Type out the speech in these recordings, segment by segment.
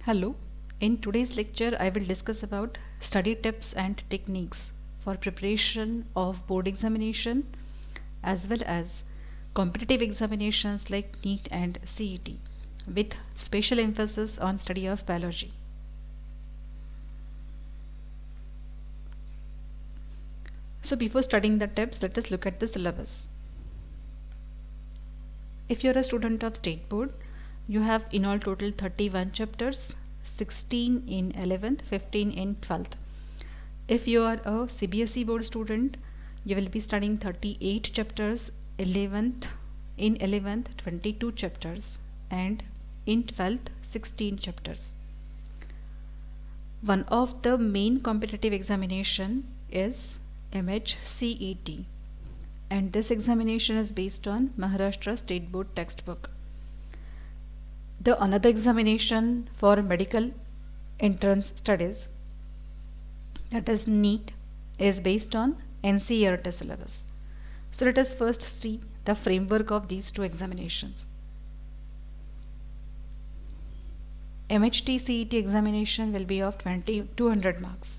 Hello, in today's lecture I will discuss about study tips and techniques for preparation of board examination as well as competitive examinations like NEET and CET with special emphasis on study of biology. So before studying the tips, let us look at the syllabus. If you are a student of state board, you have in all total 31 chapters, 16 in 11th, 15 in 12th. If you are a CBSE board student, you will be studying 38 chapters, 11th, 22 chapters, and in 12th 16 chapters. One of the main competitive examination is MHCET, and this examination is based on Maharashtra State Board textbook. The another examination for medical entrance studies, that is NEET, is based on NCERT syllabus. So let us first see the framework of these two examinations. MHT CET examination will be of 200 marks.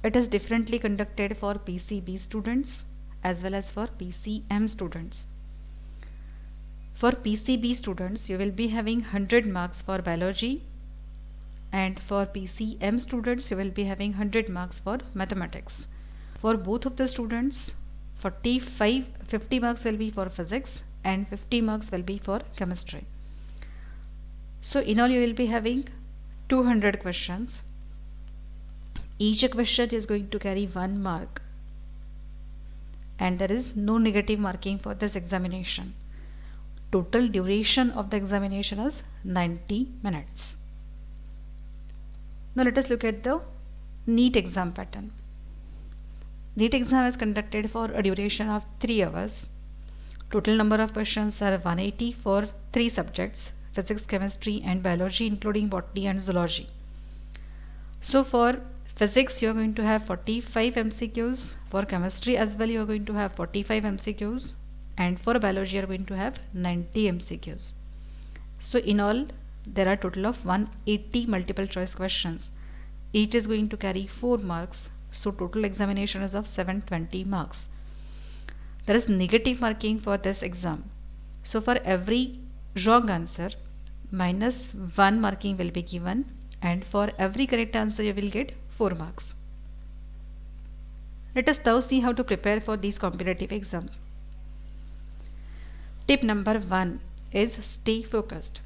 It is differently conducted for PCB students as well as for PCM students. For PCB students, you will be having 100 marks for biology, and for PCM students, you will be having 100 marks for mathematics. For both of the students, 50 marks will be for physics and 50 marks will be for chemistry. So in all, you will be having 200 questions. Each question is going to carry 1 mark, and there is no negative marking for this examination. Total duration of the examination is 90 minutes. Now let us look at the NEET exam pattern. NEET exam is conducted for a duration of 3 hours. Total number of questions are 180 for 3 subjects: physics, chemistry and biology, including botany and zoology. So for physics, you are going to have 45 MCQs. For chemistry as well, you are going to have 45 MCQs. And for biology, you are going to have 90 MCQs. So in all, there are a total of 180 multiple choice questions. Each is going to carry 4 marks. So total examination is of 720 marks. There is negative marking for this exam. So for every wrong answer, -1 marking will be given, and for every correct answer, you will get 4 marks. Let us now see how to prepare for these competitive exams. Tip number 1 is stay focused.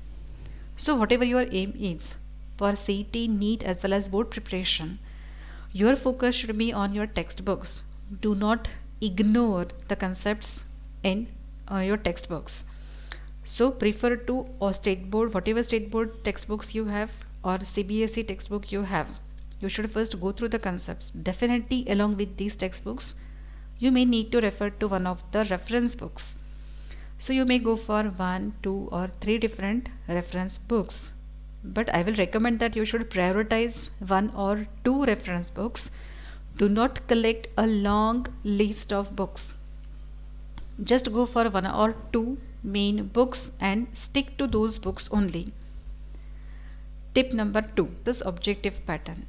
So whatever your aim is for CET, NEET as well as board preparation, your focus should be on your textbooks. Do not ignore the concepts in your textbooks. So prefer to state board, whatever state board textbooks you have or CBSE textbook you have, you should first go through the concepts. Definitely along with these textbooks, you may need to refer to one of the reference books. So you may go for 1, 2 or 3 different reference books. But I will recommend that you should prioritize 1 or 2 reference books. Do not collect a long list of books. Just go for 1 or 2 main books and stick to those books only. Tip number 2, this objective pattern.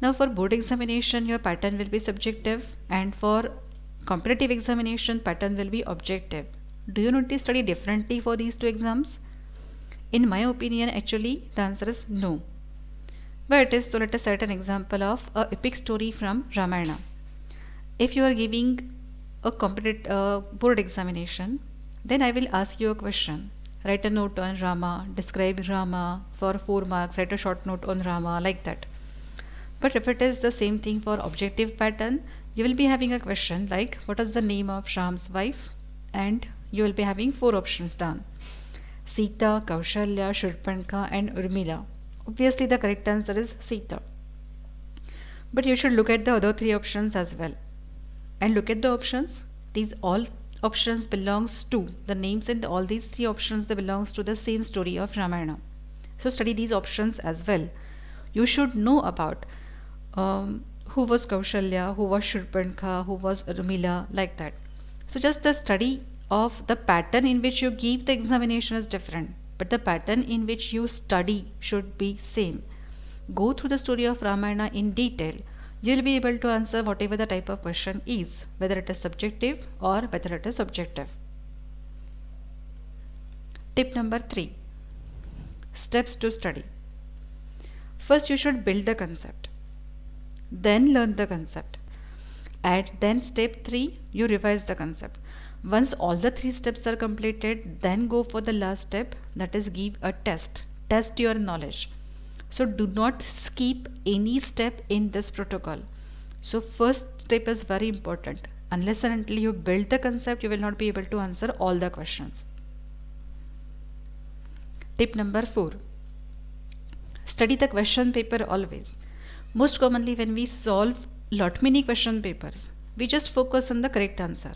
Now for board examination, your pattern will be subjective, and for competitive examination, pattern will be objective. Do you need to study differently for these two exams? In my opinion, actually, the answer is no. But it is, so let us set an example of a epic story from Ramayana. If you are giving a competitive board examination, then I will ask you a question. Write a note on Rama, describe Rama for 4 marks, write a short note on Rama, like that. But if it is the same thing for objective pattern, you will be having a question like, what is the name of Ram's wife? And you will be having 4 options done: Sita, Kaushalya, Shurpanka and Urmila. Obviously the correct answer is Sita. But you should look at the other 3 options as well. And look at the options. These all options belongs to, the names in all these 3 options, they belongs to the same story of Ramayana. So study these options as well. You should know about who was Kaushalya, who was Shurpanka, who was Urmila, like that. So just the study of the pattern in which you give the examination is different, but the pattern in which you study should be same. Go through the story of Ramayana in detail. You'll be able to answer whatever the type of question is, whether it is subjective or whether it is objective. Tip number 3. Steps to study. First, you should build the concept, then learn the concept, and then step 3, you revise the concept. Once all the 3 steps are completed, then go for the last step, that is give a test. Test your knowledge. So do not skip any step in this protocol. So first step is very important. Unless and until you build the concept, you will not be able to answer all the questions. Tip number 4. Study the question paper always. Most commonly when we solve lot many question papers, we just focus on the correct answer.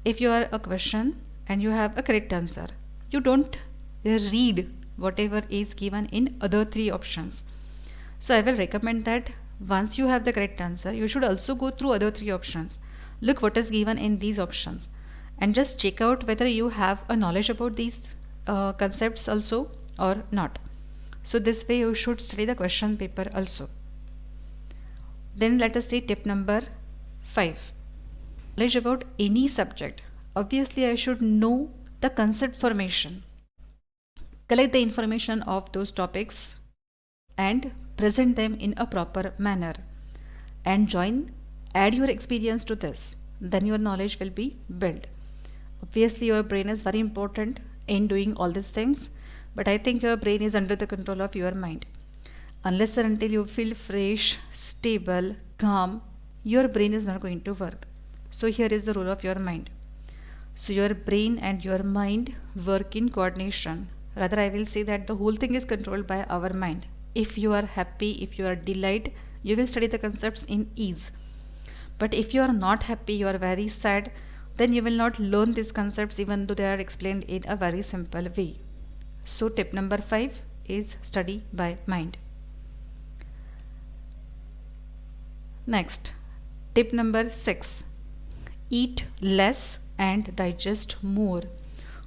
If you are a question and you have a correct answer, you don't read whatever is given in other 3 options. So I will recommend that once you have the correct answer, you should also go through other 3 options. Look what is given in these options and just check out whether you have a knowledge about these concepts also or not. So this way you should study the question paper also. Then let us see tip number 5. Knowledge about any subject. Obviously I should know the concept formation. Collect the information of those topics and present them in a proper manner. And add your experience to this. Then your knowledge will be built. Obviously your brain is very important in doing all these things, but I think your brain is under the control of your mind. Unless and until you feel fresh, stable, calm, your brain is not going to work. So here is the role of your mind. So your brain and your mind work in coordination. Rather, I will say that the whole thing is controlled by our mind. If you are happy, if you are delighted, you will study the concepts in ease. But if you are not happy, you are very sad, then you will not learn these concepts even though they are explained in a very simple way. So tip number 5 is study by mind. Next, tip number 6. Eat less and digest more.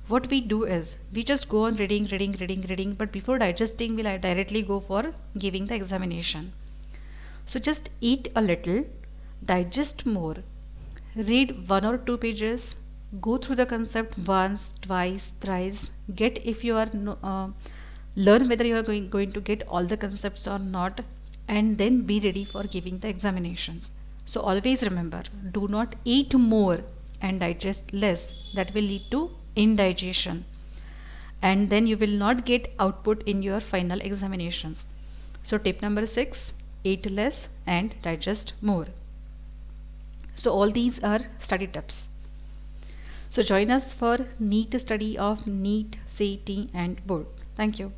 What we do is, we just go on reading, but before digesting, we'll directly go for giving the examination. So just eat a little, digest more, read 1 or 2 pages, go through the concept once, twice, thrice, get if you are learn whether you are going to get all the concepts or not, and then be ready for giving the examinations. So always remember, do not eat more and digest less. That will lead to indigestion, and then you will not get output in your final examinations. So tip number 6, eat less and digest more. So all these are study tips. So join us for NEET study of NEET, CET and board. Thank you.